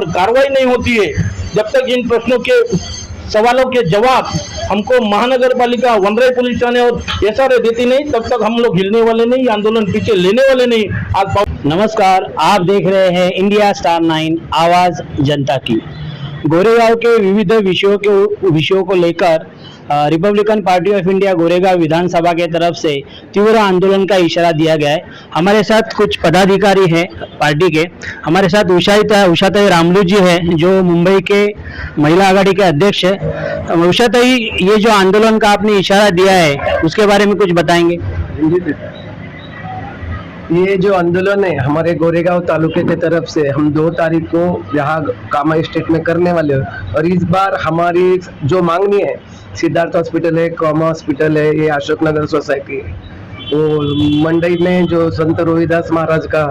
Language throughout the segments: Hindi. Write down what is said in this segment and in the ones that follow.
पर कार्रवाई नहीं होती है, जब तक इन प्रश्नों के सवालों के जवाब हमको महानगर पालिका वनराई पुलिस थाने और एसआरए देती नहीं, तब तक हम लोग हिलने वाले नहीं, आंदोलन पीछे लेने वाले नहीं। आज नमस्कार, आप देख रहे हैं इंडिया स्टार 9 आवाज जनता की। गोरेगांव के विविध विषयों को लेकर Republican Party of India Goregaon विधानसभा के तरफ से तीव्र आंदोलन का इशारा दिया गया है। हमारे साथ कुछ पदाधिकारी हैं पार्टी के। हमारे साथ उषाताई रामलू जी है, जो मुंबई के महिला आघाड़ी के अध्यक्ष है। उषाताई, ये जो आंदोलन का आपने इशारा दिया है, उसके बारे में कुछ बताएंगे? ये जो आंदोलन है हमारे गोरेगांव तालुके के तरफ से हम 2 तारीख को यहाँ कामा स्टेट में करने वाले हैं। और इस बार हमारी जो मांगनी है, सिद्धार्थ हॉस्पिटल है, कामा हॉस्पिटल है, ये अशोक नगर सोसाइटी है, वो मंडई में जो संत रोहिदास महाराज का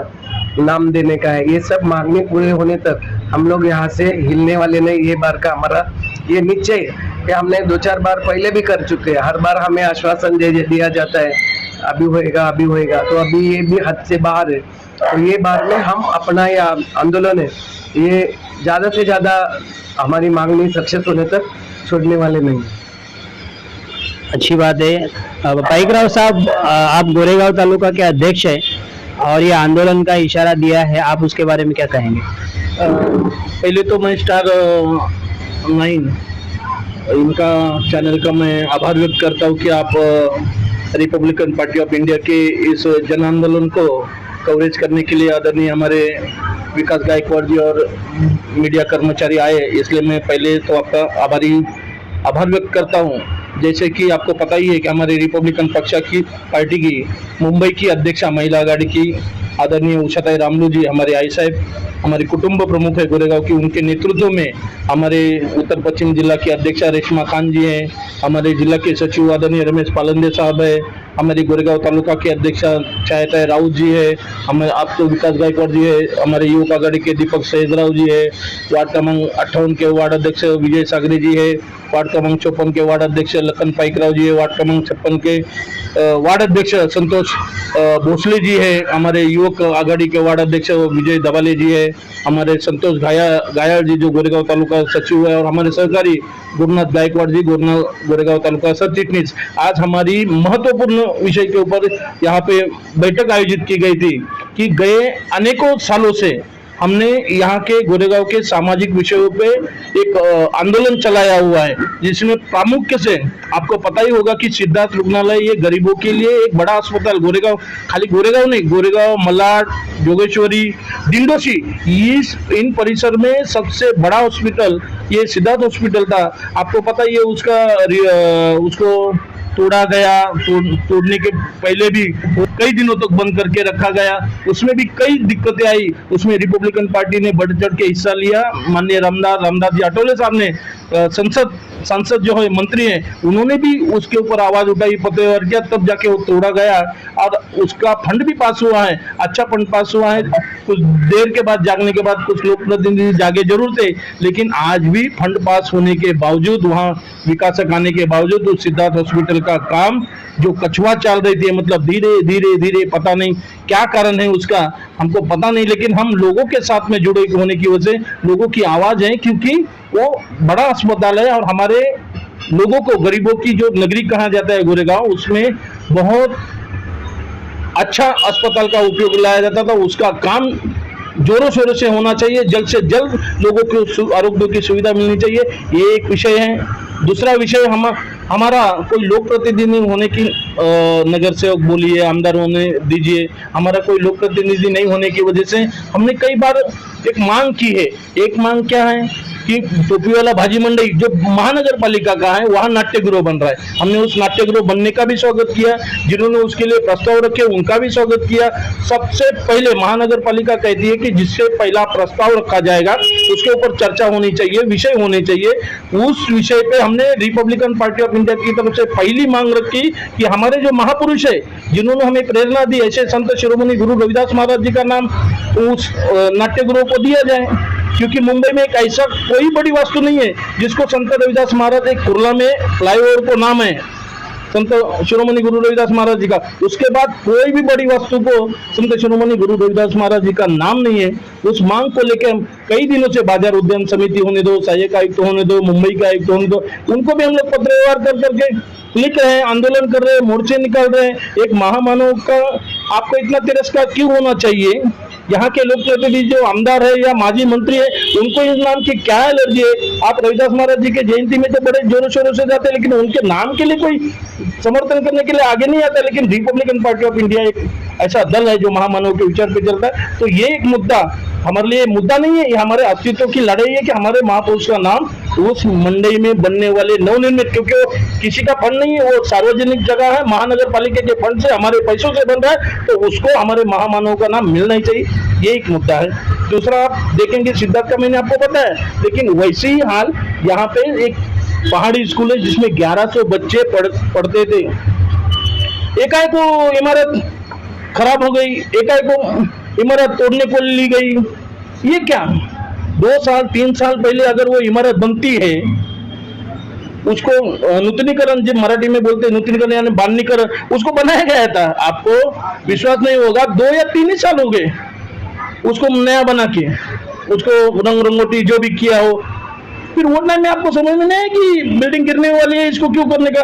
नाम देने का है, ये सब मांगनी पूरे होने तक हम लोग यहाँ से हिलने वाले नहीं। ये बार का हमारा ये निश्चय है कि हमने 2-4 बार पहले भी कर चुके हैं। हर बार हमें आश्वासन दिया जाता है अभी होएगा, तो अभी ये भी हद से बाहर है। तो ये बार में हम अपना ये आंदोलन है, ये ज़्यादा से ज़्यादा हमारी मांगनी सक्सेस होने तक छोड़ने वाले नहीं। अच्छी बात है। पाइकराव साहब, आप गोरेगांव तालुका के अध्यक्ष हैं और ये आंदोलन का इशारा दिया है, आप उसके बारे में क्या कहेंगे? पहले तो मैं स्टार 9 इनका चैनल का मैं आभार व्यक्त करता हूँ कि आप रिपब्लिकन पार्टी ऑफ इंडिया के इस जन आंदोलन को कवरेज करने के लिए आदरणीय हमारे विकास गायकवाड़ जी और मीडिया कर्मचारी आए, इसलिए मैं पहले तो आपका आभार व्यक्त करता हूँ। जैसे कि आपको पता ही है कि हमारे रिपब्लिकन पक्ष की पार्टी की मुंबई की अध्यक्षा महिला आघाड़ी की आदरणीय उषाताई रामलू जी हमारे आई साहब, हमारे कुटुंब प्रमुख है गोरेगांव की, उनके नेतृत्व में हमारे उत्तर पश्चिम जिला की अध्यक्षा रेशमा खान जी हैं, हमारे जिला के सचिव आदरणीय रमेश पालंदे साहब है, हमारी गोरेगांव तालुका के अध्यक्षा छायाताई राउत जी है, हमारे आप तो विकास गायकवाड़ जी है, हमारे युवक आघाड़ी के दीपक सहेजराव जी है, वार्ड क्रमांक 58 के वार्ड अध्यक्ष विजय सागरे जी है, वार्ड क्रमांक 54 के वार्ड अध्यक्ष लखन पाइकराव जी है, वार्ड क्रमांक 56 के वार्ड अध्यक्ष संतोष भोसले जी है, हमारे युवक आघाड़ी के वार्ड अध्यक्ष विजय दबाले जी है, हमारे संतोष गायाड़ जी जो गोरेगांव तालुका सचिव है, और हमारे सहकारी गुरुनाथ गायकवाड़ जी गोरेगांव तालुका सर चिटनीस। आज हमारी महत्वपूर्ण विषय के ऊपर यहाँ पे बैठक आयोजित की गई थी कि गए अनेकों सालों से हमने यहाँ के गोरेगांव के सामाजिक विषयों पे एक आंदोलन चलाया हुआ है, जिसमें प्रामुख्य से आपको पता ही होगा कि सिद्धार्थ रुग्णालय ये गरीबों के लिए एक बड़ा अस्पताल, गोरेगांव खाली गोरेगांव नहीं, गोरेगांव, मलाड, जोगेश्वरी, डिंडोशी, इन परिसर में सबसे बड़ा हॉस्पिटल ये सिद्धार्थ हॉस्पिटल था। आपको पता ही है उसको तोड़ा गया, तोड़ने के पहले भी कई दिनों तक बंद करके रखा गया, उसमें भी कई दिक्कतें आई। उसमें रिपब्लिकन पार्टी ने बढ़ चढ़ के हिस्सा लिया। माननीय रामदास जी आठवले साहब ने संसद जो है मंत्री हैं, उन्होंने भी उसके ऊपर आवाज उठाई, पत्रव्यवहार किया, तब जाके वो तोड़ा गया और उसका फंड भी पास हुआ है, अच्छा फंड पास हुआ है। कुछ देर के बाद, जागने के बाद कुछ लोक प्रतिनिधि जागे जरूर थे, लेकिन आज भी फंड पास होने के बावजूद, वहाँ विकासक आने के बावजूद उस सिद्धार्थ हॉस्पिटल का काम जो कछुआ चल रही थी, मतलब धीरे धीरे पता नहीं क्या कारण है उसका, हमको पता नहीं, लेकिन हम लोगों के साथ में जुड़े होने की वजह से लोगों की आवाज है, क्योंकि वो बड़ा अस्पताल है और हमारे लोगों को, गरीबों की जो नगरी कहा जाता है गोरेगांव, उसमें बहुत अच्छा अस्पताल का उपयोग लाया जाता था। उसका काम जोरों शोरों से होना चाहिए, जल्द से जल्द लोगों को आरोग्य की सुविधा मिलनी चाहिए, ये एक विषय है। दूसरा विषय हमारा कोई लोक प्रतिनिधि होने की, नगर सेवक बोलिए, आमदार होने दीजिए, हमारा कोई लोक प्रतिनिधि नहीं होने की वजह से हमने कई बार एक मांग की है। एक मांग क्या है कि टोपी वाला भाजी मंडी जो महानगर पालिका का है, वहाँ नाट्यगृह बन रहा है। हमने उस नाट्यगृह बनने का भी स्वागत किया, जिन्होंने उसके लिए प्रस्ताव रखे उनका भी स्वागत किया। सबसे पहले महानगर पालिका कहती है कि जिससे पहला प्रस्ताव रखा जाएगा उसके ऊपर चर्चा होनी चाहिए, विषय होने चाहिए। उस विषय पे हमने रिपब्लिकन पार्टी ऑफ इंडिया की तरफ से पहली मांग रखी कि हमारे जो महापुरुष है, जिन्होंने हमें प्रेरणा दी, ऐसे संत शिरोमणि गुरु रविदास महाराज जी का नाम उस नाट्यगृह को दिया जाए, क्योंकि मुंबई में एक ऐसा कोई बड़ी वास्तु नहीं है जिसको संत रविदास महाराज, एक कुर्ला में फ्लाईओवर को नाम है, संत शिरोमणि गुरु रविदास महाराज जी का। उसके बाद कोई भी बड़ी वस्तु को संत शिरोमणि गुरु रविदास महाराज जी का नाम नहीं है। उस मांग को लेकर हम कई दिनों से बाजार उद्यम समिति होने दो, सहायक आयुक्त होने दो, मुंबई के आयुक्त होने दो, उनको भी हम लोग पत्र व्यवहार कर करके लिख रहे हैं, आंदोलन कर रहे हैं, मोर्चे निकाल रहे हैं। एक महामानव का आपको इतना तिरस्कार क्यों होना चाहिए? यहाँ के लोक प्रतिनिधि जो आमदार है या माजी मंत्री है, उनको इस नाम की क्या एलर्जी है? आप रविदास महाराज जी के जयंती में तो बड़े जोरों शोरों से जाते हैं, लेकिन उनके नाम के लिए कोई समर्थन करने के लिए आगे नहीं आता। लेकिन रिपब्लिकन पार्टी ऑफ इंडिया एक ऐसा दल है जो महामानव के विचार पे चलता है। तो ये एक मुद्दा हमारे लिए मुद्दा नहीं है, ये हमारे अस्तित्व की लड़ाई है कि हमारे महापुरुष का नाम उस मंडई में बनने वाले नवनिर्मित, क्योंकि वो किसी का फंड नहीं है, वो सार्वजनिक जगह है, महानगर पालिका के फंड से हमारे पैसों से बन रहा है, तो उसको हमारे महामानव का नाम मिलना ही चाहिए। ये एक मुद्दा है। दूसरा, आप देखेंगे सिद्धार्थ का मैंने आपको बताया, लेकिन वैसे ही हाल यहाँ पे एक पहाड़ी स्कूल है जिसमें 1100 बच्चे पढ़ते थे। एकाएक वो इमारत खराब हो गई, एकाएक वो इमारत तोड़ने को ली गई। ये क्या 2 साल 3 साल पहले अगर वो इमारत बनती है, उसको नूतनीकरण, जो मराठी में बोलते हैं नूतनीकरण यानी बांधनीकरण, उसको बनाया गया था। आपको विश्वास नहीं होगा, 2 या 3 ही साल हो गए उसको नया बना के, उसको रंग रंगोटी जो भी किया हो, फिर वो टाइम में आपको समझ में नहीं है कि बिल्डिंग गिरने वाली है, इसको क्यों करने का,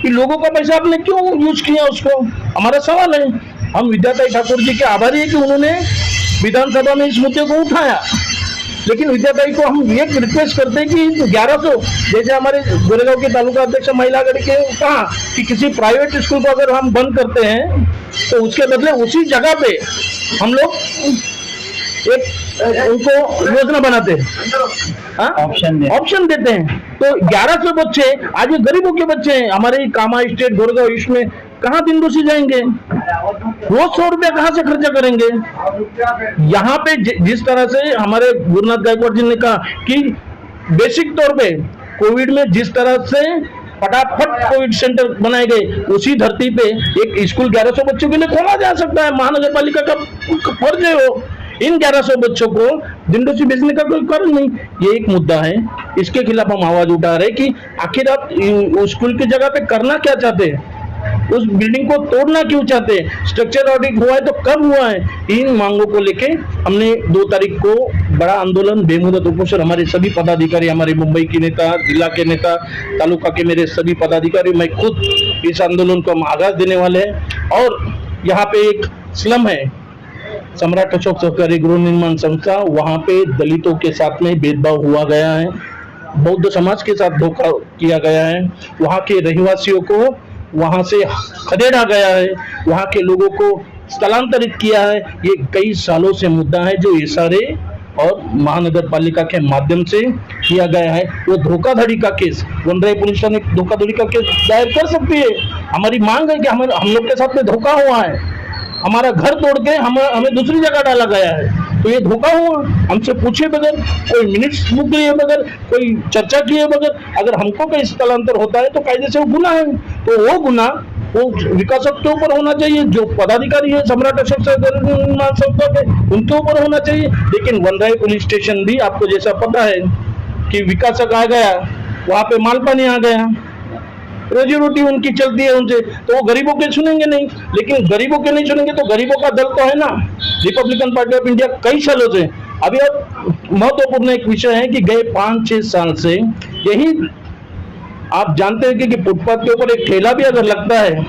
कि लोगों का पैसा आपने क्यों यूज किया उसको। हमारा सवाल है। हम विद्याताई ठाकुर जी के आभारी है कि उन्होंने विधानसभा में इस मुद्दे को उठाया, लेकिन विद्याताई को हम ये रिक्वेस्ट करते हैं कि 1100, जैसे हमारे गोरेगांव के तालुका अध्यक्ष महिला आघाड़ी के कहा कि किसी प्राइवेट स्कूल को अगर हम बंद करते हैं तो उसके बदले उसी जगह पे हम लोग एक उनको योजना बनाते हैं, ऑप्शन देते हैं। तो 1100 बच्चे आज ये गरीबों के बच्चे हैं, हमारे कामा स्टेट गोरेगांव ईस्ट में कहाँ दिनदोषी जाएंगे? रोज 100 रुपया कहाँ से खर्चा करेंगे? यहाँ पे जिस तरह से हमारे गुरुनाथ गायकवाड़ जी ने कहा कि बेसिक तौर पे कोविड में जिस तरह से फटाफट कोविड सेंटर बनाए गए, उसी धरती पे एक स्कूल 1100 बच्चों के लिए खोला जा सकता है। महानगर पालिका का फर्ज है वो इन 1100 बच्चों को दिनदोषी भेजने का कोई कारण नहीं। ये एक मुद्दा है, इसके खिलाफ हम आवाज उठा रहे कि आखिर आप उस स्कूल की जगह पे करना क्या चाहते हैं, उस बिल्डिंग को तोड़ना क्यों चाहते हैं? स्ट्रक्चर ऑडिट हुआ है तो कब हुआ है? इन मांगों को लेके हमने 2 तारीख को बड़ा आंदोलन बेमुदत उपोषण, हमारे सभी पदाधिकारी, हमारे मुंबई के नेता, जिला के नेता, तालुका के मेरे सभी पदाधिकारी, मैं खुद इस आंदोलन को हम आगाज देने वाले हैं। और यहाँ पे एक स्लम है, सम्राट अशोक सहकारी गृह निर्माण संस्था, वहाँ पे दलितों के साथ में भेदभाव हुआ गया है, बौद्ध समाज के साथ धोखा किया गया है, वहाँ के रहवासियों को वहाँ से खदेड़ा गया है, वहाँ के लोगों को स्थलांतरित किया है। ये कई सालों से मुद्दा है जो इशारे और महानगर पालिका के माध्यम से किया गया है। वो धोखाधड़ी का केस, वनराई पुलिस ने धोखाधड़ी का केस दायर कर सकती है। हमारी मांग है कि हम लोग के साथ में धोखा हुआ है, हमारा घर तोड़ के हमें दूसरी जगह डाला गया है, तो ये धोखा हुआ। हमसे पूछे बगैर, कोई मिनट्स बुक किए बगैर, कोई चर्चा किए बगैर अगर हमको कहीं स्थलांतर होता है तो कायदे से वो गुनाह है। तो वो गुनाह वो विकासक के ऊपर होना चाहिए, जो पदाधिकारी है सम्राट अशोक संस्था के, उनके ऊपर होना चाहिए। लेकिन वनराई पुलिस स्टेशन भी आपको जैसा पता है कि विकासक आ गया, वहाँ पे माल पानी आ गया, रोजी रोटी उनकी चलती है उनसे, तो वो गरीबों के सुनेंगे नहीं। लेकिन गरीबों के नहीं सुनेंगे तो गरीबों का दल तो है ना, रिपब्लिकन पार्टी ऑफ इंडिया कई सालों से। अभी अब महत्वपूर्ण एक विषय है कि गए 5-6 साल से यही आप जानते हैं कि फुटपाथ के ऊपर एक ठेला भी अगर लगता है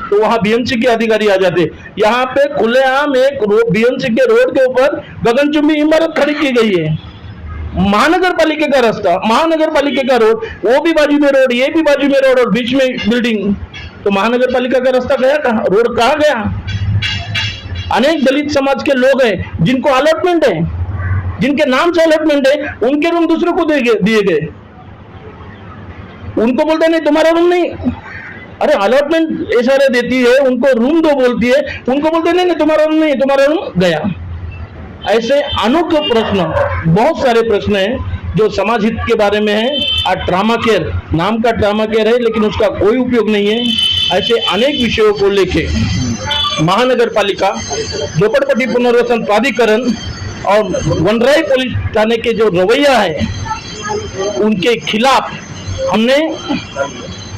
तो वहाँ बीएमसी के अधिकारी आ जाते। यहाँ पे खुलेआम एक बीएमसी के रोड के ऊपर गगनचुंबी इमारत खड़ी की गई है, महानगर पालिका का रास्ता, महानगर पालिका का रोड, वो भी बाजू में रोड, ये भी बाजू में रोड और बीच में बिल्डिंग। तो महानगर पालिका का रास्ता गया कहाँ, रोड कहाँ गया? अनेक दलित समाज के लोग हैं जिनको अलॉटमेंट है, जिनके नाम से अलॉटमेंट है, उनके रूम दूसरे को दिए गए। उनको बोलते नहीं तुम्हारा रूम नहीं, अरे अलॉटमेंट इशारे देती है, उनको रूम दो बोलती है, उनको बोलते नहीं तुम्हारा रूम नहीं, तुम्हारा रूम गया। ऐसे अनेक प्रश्न, बहुत सारे प्रश्न हैं जो समाज हित के बारे में है। आज ट्रामा केयर नाम का ट्रामा केयर है, लेकिन उसका कोई उपयोग नहीं है। ऐसे अनेक विषयों को लेके महानगर पालिका, झोपड़पट्टी पुनर्वसन प्राधिकरण और वनराई पुलिस थाने के जो रवैया है, उनके खिलाफ हमने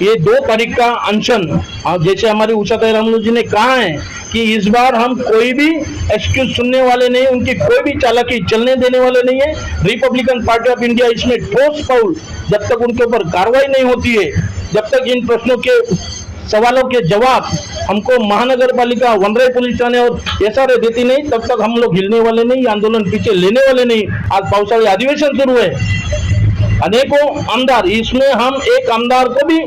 ये 2 तारीख का अनशन, और जैसे हमारी उषा रामलू जी ने कहा है कि इस बार हम कोई भी एक्सक्यूज सुनने वाले नहीं, उनकी कोई भी चालाकी चलने देने वाले नहीं है। रिपब्लिकन पार्टी ऑफ इंडिया इसमें ठोस पहुल जब तक उनके ऊपर कार्रवाई नहीं होती है, जब तक इन प्रश्नों के सवालों के जवाब हमको महानगर पालिका, वनराई पुलिस थाने और एसआरए देती नहीं, तब तक हम लोग हिलने वाले नहीं, आंदोलन पीछे लेने वाले नहीं। आज पावसाळी अधिवेशन शुरू है, अनेकों आमदार, इसमें हम एक आमदार को भी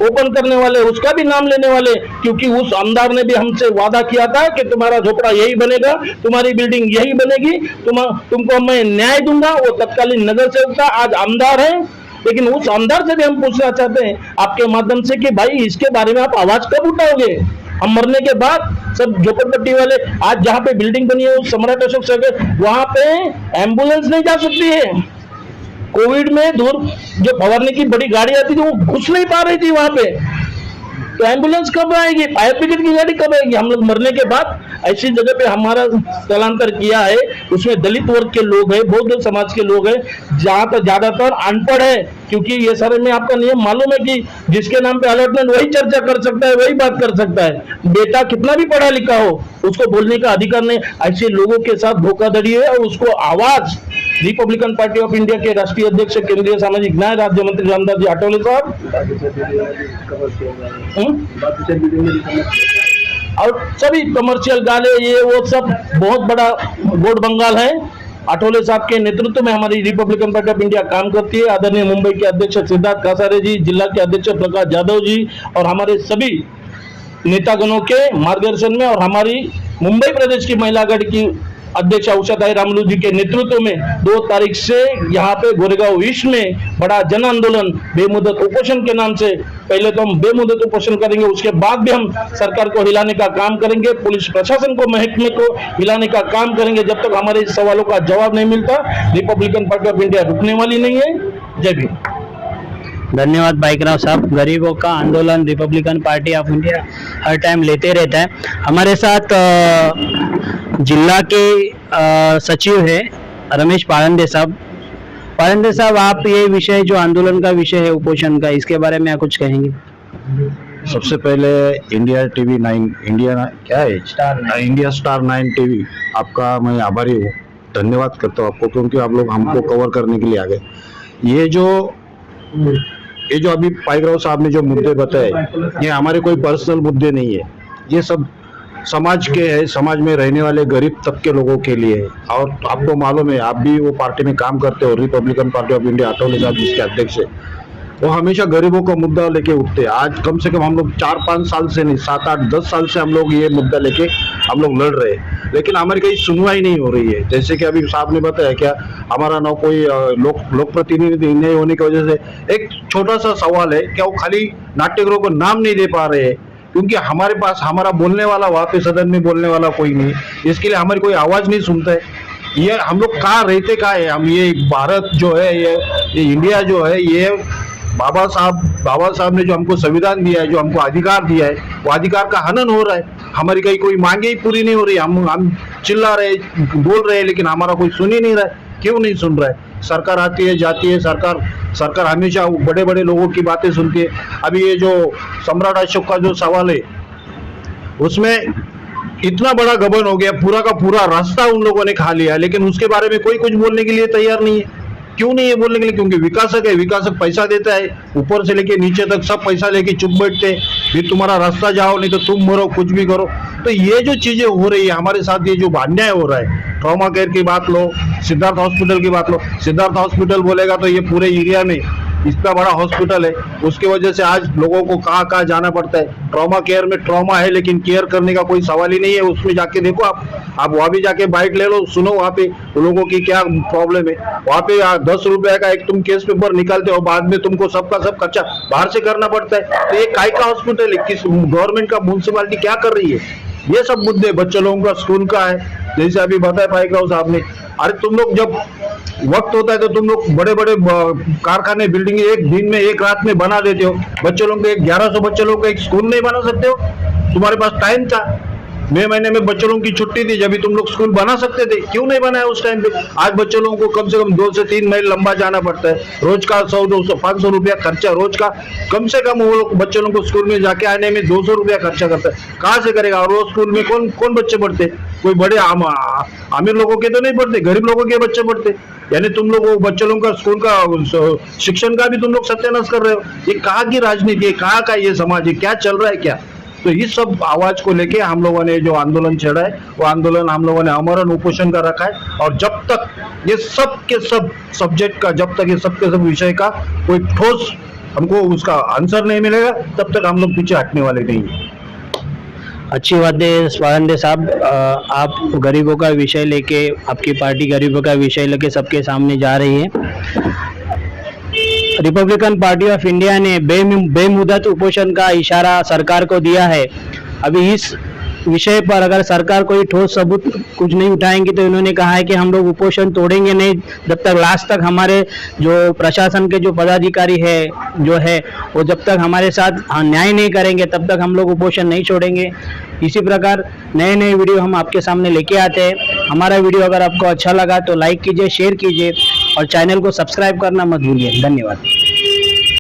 ओपन करने वाले, उसका भी नाम लेने वाले, क्योंकि उस आमदार ने भी हमसे वादा किया था कि तुम्हारा झोपड़ा यही बनेगा, तुम्हारी बिल्डिंग यही बनेगी, तुमको मैं न्याय दूंगा। वो तत्कालीन नगर सेवक था, आज आमदार है। लेकिन उस आमदार से भी हम पूछना चाहते हैं आपके माध्यम से कि भाई इसके बारे में आप आवाज कब उठाओगे? हम मरने के बाद सब झोपड़पट्टी वाले, आज जहाँ पे बिल्डिंग बनी है उस सम्राट अशोक नगर, वहां पे एम्बुलेंस नहीं जा सकती है। कोविड में दूर जो फवारने की बड़ी गाड़ी आती थी वो घुस नहीं पा रही थी वहां पे, तो एम्बुलेंस कब आएगी? फायर ब्रिगेड की गाड़ी कब आएगी? हम लोग मरने के बाद ऐसी जगह पे हमारा स्थलांतर किया है, उसमें दलित वर्ग के लोग हैं, बौद्ध समाज के लोग हैं, जहाँ पर ज्यादातर अनपढ़ है, क्योंकि ये सारे में आपका नियम मालूम है कि जिसके नाम पे अलॉटमेंट वही चर्चा कर सकता है, वही बात कर सकता है। बेटा कितना भी पढ़ा लिखा हो, उसको बोलने का अधिकार नहीं। ऐसे लोगों के साथ धोखाधड़ी है और उसको आवाज रिपब्लिकन पार्टी ऑफ इंडिया के राष्ट्रीय अध्यक्ष, केंद्रीय सामाजिक न्याय राज्य मंत्री रामदास जी आठवले साहब और सभी कमर्शियल गाले, ये वो सब बहुत बड़ा वोट बंगाल है। आठवले साहब के नेतृत्व में हमारी रिपब्लिकन पार्टी ऑफ इंडिया काम करती है। आदरणीय मुंबई के अध्यक्ष सिद्धार्थ कासारे जी, जिला के अध्यक्ष प्रकाश जाधव जी और हमारे सभी नेतागणों के मार्गदर्शन में और हमारी मुंबई प्रदेश की महिला आघाड़ी की अध्यक्ष उषा रामलू जी के नेतृत्व में 2 तारीख से यहाँ पे गोरेगांव ईस्ट में बड़ा जन आंदोलन बेमुदत उपोषण के नाम से, पहले तो हम बेमुदत उपोषण करेंगे, उसके बाद भी हम सरकार को हिलाने का काम करेंगे, पुलिस प्रशासन को, महकमे को हिलाने का काम करेंगे। जब तक हमारे इस सवालों का जवाब नहीं मिलता, रिपब्लिकन पार्टी ऑफ इंडिया रुकने वाली नहीं है। जय भीम। धन्यवाद बाइकराव साहब। गरीबों का आंदोलन Republican Party of India her time लेते रहता है। हमारे साथ जिला के सचिव है रमेश पारंदे साहब। पारंदे साहब, आप ये विषय जो आंदोलन का विषय है उपोषण का, इसके बारे में आप कुछ कहेंगे? सबसे पहले इंडिया टीवी 9, इंडिया क्या है, इंडिया स्टार 9 टीवी, आपका मैं आभारी हूँ, धन्यवाद करता हूँ आपको, क्योंकि आप लोग हमको कवर करने के लिए आ गए। ये जो अभी पाइकराव साहब ने जो मुद्दे बताए, ये हमारे कोई पर्सनल मुद्दे नहीं है, ये सब समाज के है, समाज में रहने वाले गरीब तबके लोगों के लिए है। और आपको मालूम है, आप भी वो पार्टी में काम करते हो, Republican Party of India, Athawale साहब जिसके अध्यक्ष है, वो हमेशा गरीबों का मुद्दा लेके उठते हैं। आज कम से कम हम लोग 4-5 साल से नहीं, 7-8-10 साल से हम लोग ये मुद्दा लेके हम लोग लड़ रहे हैं, लेकिन हमारी कहीं सुनवाई नहीं हो रही है। जैसे कि अभी साहब ने बताया, क्या हमारा ना कोई लोक प्रतिनिधि नहीं होने की वजह से एक छोटा सा सवाल है, क्या वो खाली नाट्यगृह को नाम नहीं दे पा रहे हैं, क्योंकि हमारे पास हमारा बोलने वाला, वहाँ पे सदन में बोलने वाला कोई नहीं, इसके लिए हमारी कोई आवाज नहीं सुनता है। ये हम लोग कहाँ रहते, कहाँ है हम? ये भारत जो है, ये इंडिया जो है, ये बाबा साहब ने जो हमको संविधान दिया है, जो हमको अधिकार दिया है, वो अधिकार का हनन हो रहा है। हमारी कहीं कोई मांगे ही पूरी नहीं हो रही, हम चिल्ला रहे, बोल रहे हैं, लेकिन हमारा कोई सुन ही नहीं रहा है। क्यों नहीं सुन रहा है? सरकार आती है, जाती है, सरकार हमेशा बड़े बड़े लोगों की बातें सुनती है। अभी ये जो सम्राट अशोक का जो सवाल है, उसमें इतना बड़ा गबन हो गया, पूरा का पूरा रास्ता उन लोगों ने खा लिया, लेकिन उसके बारे में कोई कुछ बोलने के लिए तैयार नहीं है। क्यों नहीं है बोलने के लिए? क्योंकि विकासक है, विकासक पैसा देता है, ऊपर से लेके नीचे तक सब पैसा लेके चुप बैठते हैं, फिर तुम्हारा रास्ता जाओ, नहीं तो तुम मरो, कुछ भी करो। तो ये जो चीजें हो रही है हमारे साथ, ये जो अन्याय हो रहा है, ट्रॉमा केयर की बात लो, सिद्धार्थ हॉस्पिटल की बात लो, सिद्धार्थ हॉस्पिटल बोलेगा तो ये पूरे एरिया में इतना बड़ा हॉस्पिटल है, उसकी वजह से आज लोगों को कहाँ कहाँ जाना पड़ता है। ट्रॉमा केयर में ट्रॉमा है, लेकिन केयर करने का कोई सवाल ही नहीं है। उसमें जाके देखो, आप वहाँ भी जाके बाइट ले लो, सुनो वहाँ पे लोगों की क्या प्रॉब्लम है। वहाँ पे 10 रुपए का एक तुम केस पेपर निकालते हो, बाद में तुमको सबका सब खर्चा बाहर से करना पड़ता है। तो ये काय का हॉस्पिटल है? किस गवर्नमेंट का, म्यूनसिपालिटी क्या कर रही है? ये सब मुद्दे बच्चे लोगों का स्कूल का है, जैसे अभी बताया पाइकराव साहब ने। अरे तुम लोग जब वक्त होता है तो तुम लोग बड़े बड़े कारखाने, बिल्डिंग एक दिन में, एक रात में बना देते हो। बच्चे लोग के 1100 बच्चे लोग का एक स्कूल नहीं बना सकते हो? तुम्हारे पास टाइम था, मई महीने में बच्चों लोगों की छुट्टी थी, जब भी तुम लोग स्कूल बना सकते थे, क्यों नहीं बनाया उस टाइम पे? आज बच्चों लोगों को कम से कम 2 से 3 मील लंबा जाना पड़ता है, रोज का 100-200 500 रुपया खर्चा रोज का, कम से कम वो लोग बच्चों लोगों को स्कूल में जाके आने में 200 रुपया खर्चा करता है, कहाँ से करेगा? और वो स्कूल में कौन कौन बच्चे पढ़ते? कोई बड़े अमीर लोगों के तो नहीं पढ़ते, गरीब लोगों के बच्चे पढ़ते। यानी तुम लोग वो बच्चों लोगों का स्कूल का शिक्षण का भी तुम लोग सत्यानाश कर रहे हो। ये कहाँ की राजनीति है, कहाँ का ये समाज है, क्या चल रहा है क्या? तो इस सब आवाज को लेके हम लोगों ने जो आंदोलन छेड़ा है, वो आंदोलन हम लोगों ने आमरण उपोषण का रखा है। और जब तक ये सब के सब सब्जेक्ट का, जब तक ये सब के सब विषय का कोई ठोस हमको उसका आंसर नहीं मिलेगा, तब तक हम लोग पीछे हटने वाले नहीं हैं। अच्छी बात है स्वानंदे साहब, आप गरीबों का विषय लेके, आपकी पार्टी गरीबों का विषय लेके सबके सामने जा रही है। रिपब्लिकन पार्टी ऑफ इंडिया ने बेमुदत उपोषण का इशारा सरकार को दिया है। अभी इस विषय पर अगर सरकार कोई ठोस सबूत कुछ नहीं उठाएंगी तो इन्होंने कहा है कि हम लोग उपोषण तोड़ेंगे नहीं, जब तक लास्ट तक हमारे जो प्रशासन के जो पदाधिकारी है वो जब तक हमारे साथ न्याय नहीं करेंगे तब तक हम लोग उपोषण नहीं छोड़ेंगे। इसी प्रकार नए नए वीडियो हम आपके सामने लेके आते हैं। हमारा वीडियो अगर आपको अच्छा लगा तो लाइक कीजिए, शेयर कीजिए और चैनल को सब्सक्राइब करना मत भूलिए। धन्यवाद।